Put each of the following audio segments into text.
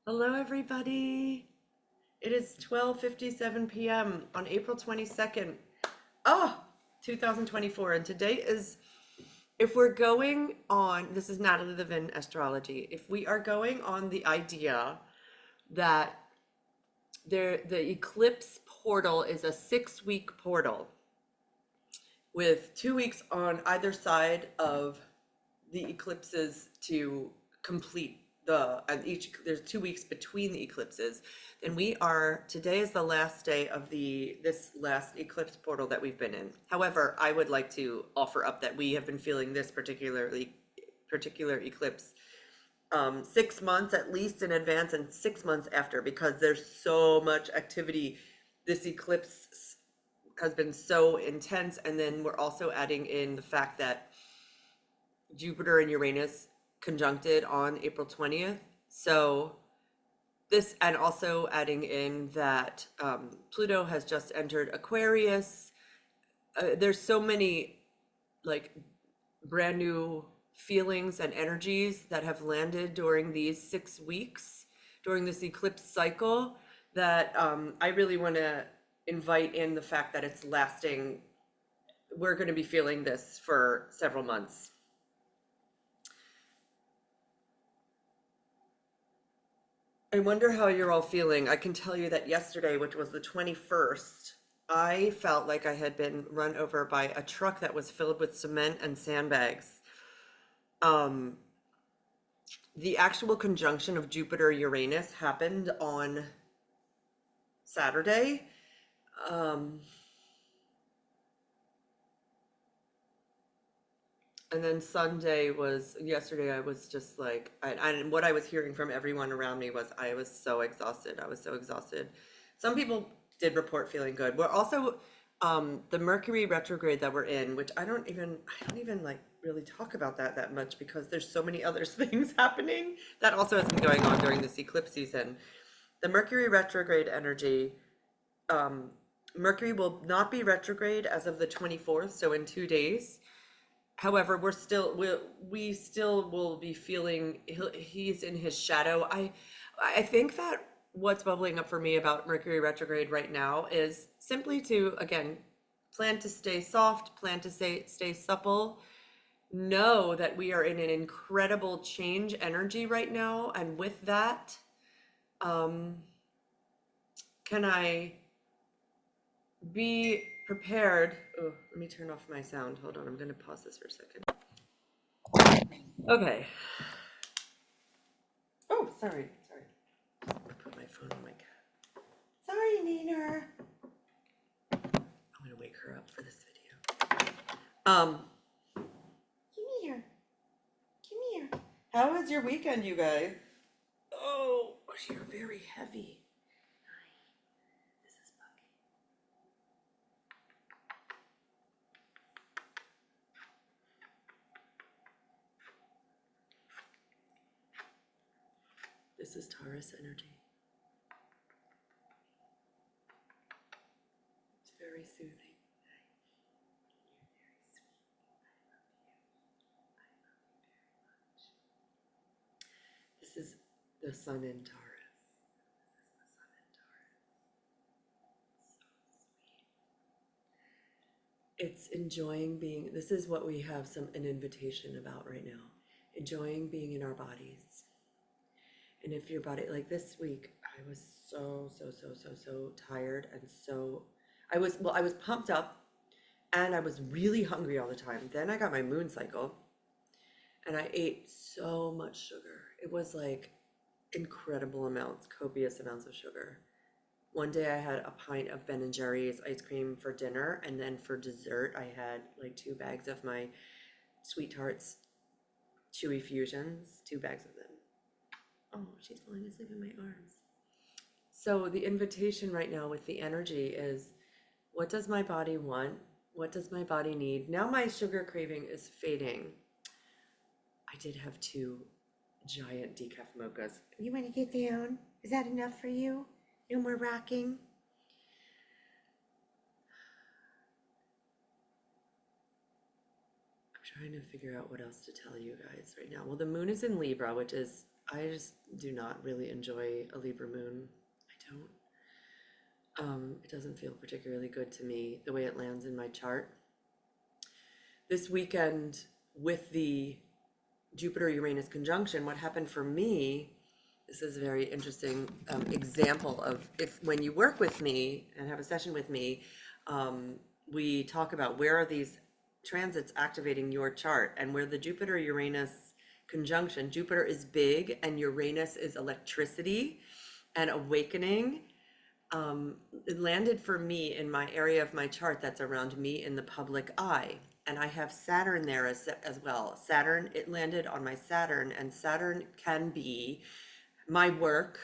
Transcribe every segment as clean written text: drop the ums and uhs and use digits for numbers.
Hello, everybody. It is 12:57 p.m. on April 22nd. Oh, 2024. And today is, if we're going on, this is Natalie Levin Astrology. If we are going on the idea that the eclipse portal is a 6-week portal with 2 weeks on either side of the eclipses to complete and each there's 2 weeks between the eclipses, then today is the last day of this last eclipse portal that we've been in. However, I would like to offer up that we have been feeling this particular eclipse 6 months at least in advance and 6 months after, because there's so much activity. This eclipse has been so intense, and then we're also adding in the fact that Jupiter and Uranus conjuncted on April 20th. So this, and also adding in that Pluto has just entered Aquarius. There's so many like brand new feelings and energies that have landed during these 6 weeks, during this eclipse cycle, that I really want to invite in the fact that it's lasting. We're going to be feeling this for several months. I wonder how you're all feeling. I can tell you that yesterday, which was the 21st, I felt like I had been run over by a truck that was filled with cement and sandbags. The actual conjunction of Jupiter Uranus happened on Saturday. And then yesterday I was just like, and what I was hearing from everyone around me was I was so exhausted. I was so exhausted. Some people did report feeling good. We're also, the Mercury retrograde that we're in, which I don't even like really talk about that much, because there's so many other things happening that also has been going on during this eclipse season. The Mercury retrograde energy, Mercury will not be retrograde as of the 24th, so in 2 days. However, we still will be feeling he's in his shadow. I think that what's bubbling up for me about Mercury retrograde right now is simply to, again, plan to stay soft, plan to stay supple. Know that we are in an incredible change energy right now, and with that, can I be prepared? Oh, let me turn off my sound. Hold on, I'm going to pause this for a second. Okay. Oh, sorry. I put my phone on my cat. Sorry, Nina. I'm going to wake her up for this video. Come here. Come here. How was your weekend, you guys? Oh, you're very heavy. This is Bucky. This is Taurus energy. It's very soothing. You're very sweet. I love you. I love you very much. This is the sun in Taurus. This is the sun in Taurus. So sweet. It's enjoying being, this is what we have an invitation about right now. Enjoying being in our bodies. And if your body, like this week, I was so tired, and I was pumped up, and I was really hungry all the time. Then I got my moon cycle, and I ate so much sugar. It was like incredible amounts, copious amounts of sugar. One day I had a pint of Ben and Jerry's ice cream for dinner, and then for dessert I had like 2 bags of my Sweet Tarts Chewy Fusions, 2 bags of them. Oh, she's falling asleep in my arms. So the invitation right now with the energy is, what does my body want? What does my body need? Now my sugar craving is fading. I did have 2 giant decaf mochas. You want to get down? Is that enough for you? No more rocking? I'm trying to figure out what else to tell you guys right now. Well, the moon is in Libra, which is I just do not really enjoy a Libra moon. I don't. It doesn't feel particularly good to me the way it lands in my chart. This weekend with the Jupiter Uranus conjunction, what happened for me, this is a very interesting example of if when you work with me and have a session with me, we talk about where are these transits activating your chart, and where the Jupiter Uranus conjunction, Jupiter is big and Uranus is electricity and awakening. It landed for me in my area of my chart that's around me in the public eye. And I have Saturn there as well. Saturn, it landed on my Saturn, and Saturn can be my work,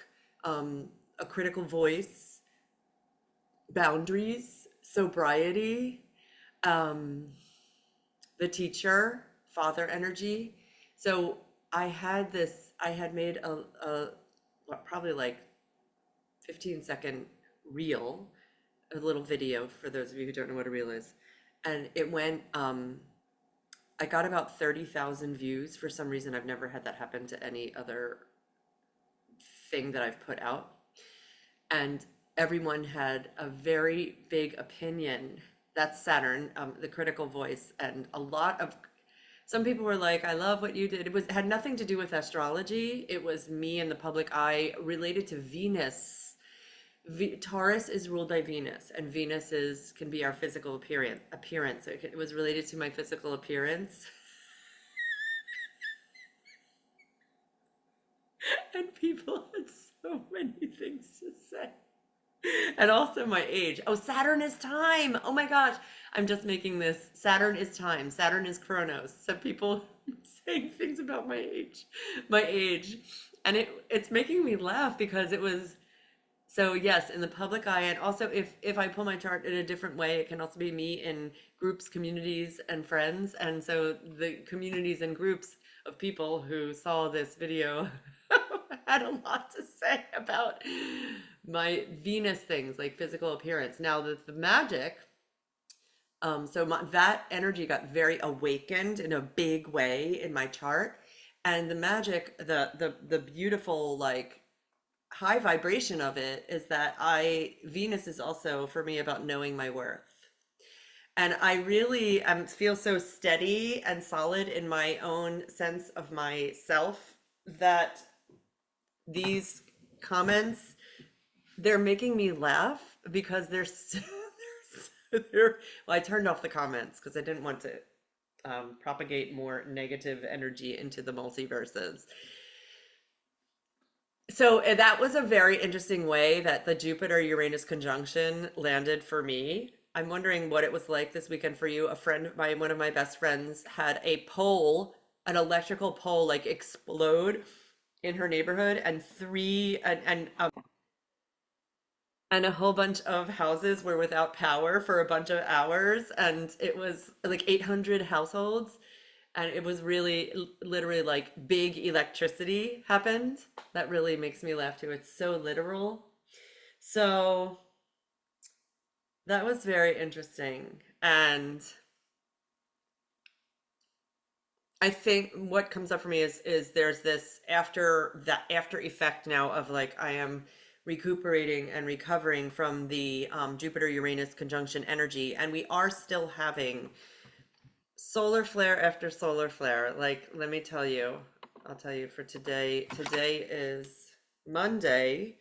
a critical voice, boundaries, sobriety, um, the teacher, father energy. So I had made what, probably like 15-second reel, a little video for those of you who don't know what a reel is. And it went, I got about 30,000 views. For some reason, I've never had that happen to any other thing that I've put out. And everyone had a very big opinion. That's Saturn, the critical voice. And some people were like, I love what you did. It had nothing to do with astrology. It was me in the public eye related to Venus. Taurus is ruled by Venus, and Venus can be our physical appearance. It was related to my physical appearance. And people had so many things to say. And also my age. Oh, Saturn is time. Oh my gosh. I'm just making this. Saturn is time. Saturn is Chronos. So people saying things about my age. My age. And it's making me laugh because it was. So yes, in the public eye, and also if I pull my chart in a different way, it can also be me in groups, communities, and friends. And so the communities and groups of people who saw this video had a lot to say about my Venus things, like physical appearance. Now the magic, that energy got very awakened in a big way in my chart, and the magic, the beautiful like high vibration of it is that Venus is also for me about knowing my worth. And I really feel so steady and solid in my own sense of myself that these comments, they're making me laugh because well, I turned off the comments because I didn't want to propagate more negative energy into the multiverses. So that was a very interesting way that the Jupiter Uranus conjunction landed for me. I'm wondering what it was like this weekend for you. One of my best friends had a pole, an electrical pole, like explode in her neighborhood, and and a whole bunch of houses were without power for a bunch of hours, and it was like 800 households. And it was really literally like big electricity happened. That really makes me laugh too. It's so literal. So that was very interesting. And I think what comes up for me is there's this after effect now of like I am recuperating and recovering from the Jupiter Uranus conjunction energy, and we are still having solar flare after solar flare. Like, let me tell you, I'll tell you for today. Today is Monday,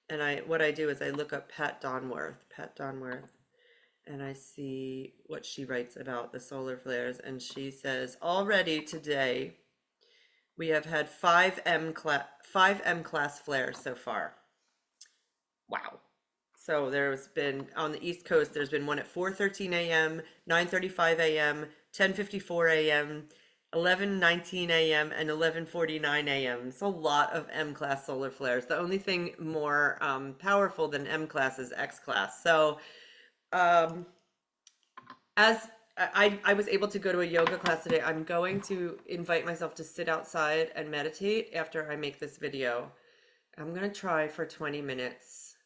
and what I do is I look up Pat Donworth, and I see what she writes about the solar flares, and she says already today we have had five M class flares so far. Wow. So there's been on the East Coast, there's been one at 4:13 a.m., 9:35 a.m., 10:54 a.m., 11:19 a.m., and 11:49 a.m. It's a lot of M-class solar flares. The only thing more powerful than M-class is X-class. So as I was able to go to a yoga class today, I'm going to invite myself to sit outside and meditate after I make this video. I'm going to try for 20 minutes.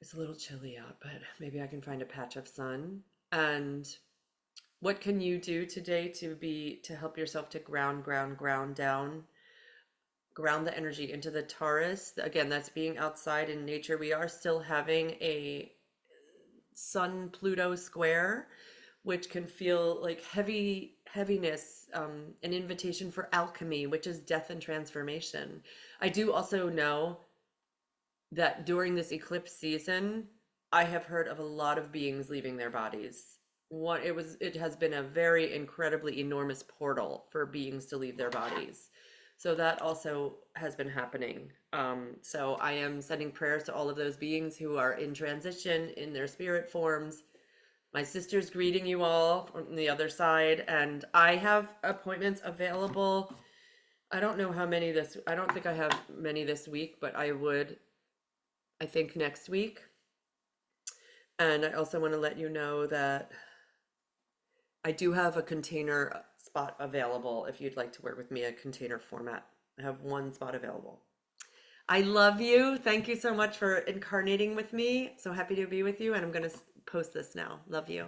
It's a little chilly out, but maybe I can find a patch of sun. And what can you do today to help yourself to ground down? ground the energy into the Taurus. Again, that's being outside in nature. We are still having a Sun Pluto square, which can feel like heaviness, an invitation for alchemy, which is death and transformation. I do also know that during this eclipse season, I have heard of a lot of beings leaving their bodies. It has been a very incredibly enormous portal for beings to leave their bodies. So that also has been happening. So I am sending prayers to all of those beings who are in transition in their spirit forms. My sister's greeting you all on the other side, and I have appointments available. I don't know how many I don't think I have many this week, but I think next week. And I also want to let you know that I do have a container spot available if you'd like to work with me, a container format. I have one spot available. I love you. Thank you so much for incarnating with me. So happy to be with you. And I'm going to post this now. Love you.